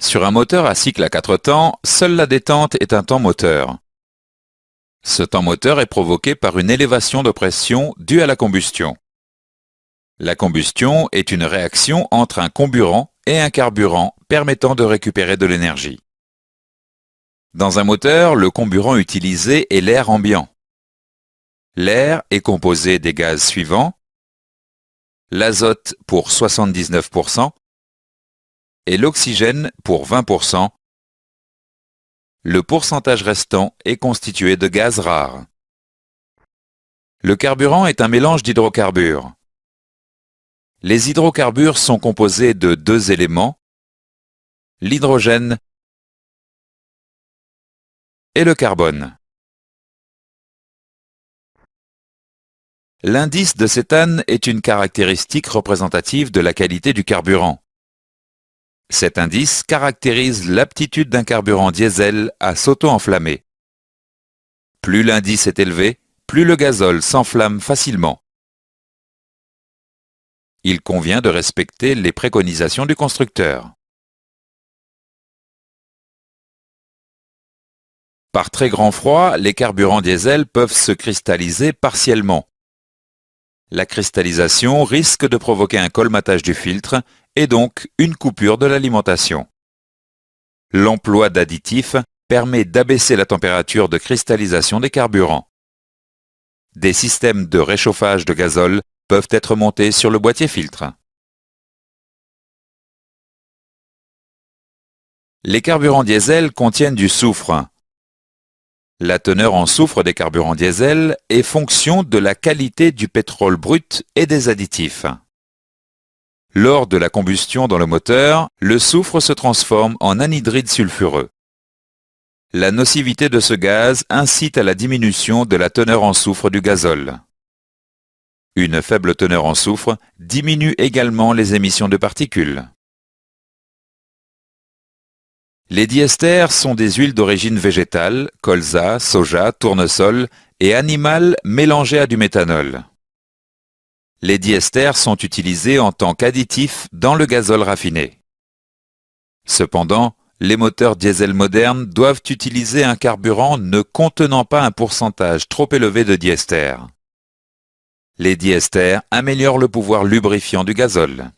Sur un moteur à cycle à 4 temps, seule la détente est un temps moteur. Ce temps moteur est provoqué par une élévation de pression due à la combustion. La combustion est une réaction entre un comburant et un carburant permettant de récupérer de l'énergie. Dans un moteur, le comburant utilisé est l'air ambiant. L'air est composé des gaz suivants: l'azote pour 79% et l'oxygène pour 20%. Le pourcentage restant est constitué de gaz rares. Le carburant est un mélange d'hydrocarbures. Les hydrocarbures sont composés de deux éléments, l'hydrogène et le carbone. L'indice de cétane est une caractéristique représentative de la qualité du carburant. Cet indice caractérise l'aptitude d'un carburant diesel à s'auto-enflammer. Plus l'indice est élevé, plus le gazole s'enflamme facilement. Il convient de respecter les préconisations du constructeur. Par très grand froid, les carburants diesel peuvent se cristalliser partiellement. La cristallisation risque de provoquer un colmatage du filtre et donc une coupure de l'alimentation. L'emploi d'additifs permet d'abaisser la température de cristallisation des carburants. Des systèmes de réchauffage de gazole peuvent être montés sur le boîtier filtre. Les carburants diesel contiennent du soufre. La teneur en soufre des carburants diesel est fonction de la qualité du pétrole brut et des additifs. Lors de la combustion dans le moteur, le soufre se transforme en anhydride sulfureux. La nocivité de ce gaz incite à la diminution de la teneur en soufre du gazole. Une faible teneur en soufre diminue également les émissions de particules. Les diesters sont des huiles d'origine végétale, colza, soja, tournesol et animale mélangées à du méthanol. Les diesters sont utilisés en tant qu'additifs dans le gazole raffiné. Cependant, les moteurs diesel modernes doivent utiliser un carburant ne contenant pas un pourcentage trop élevé de diester. Les diesters améliorent le pouvoir lubrifiant du gazole.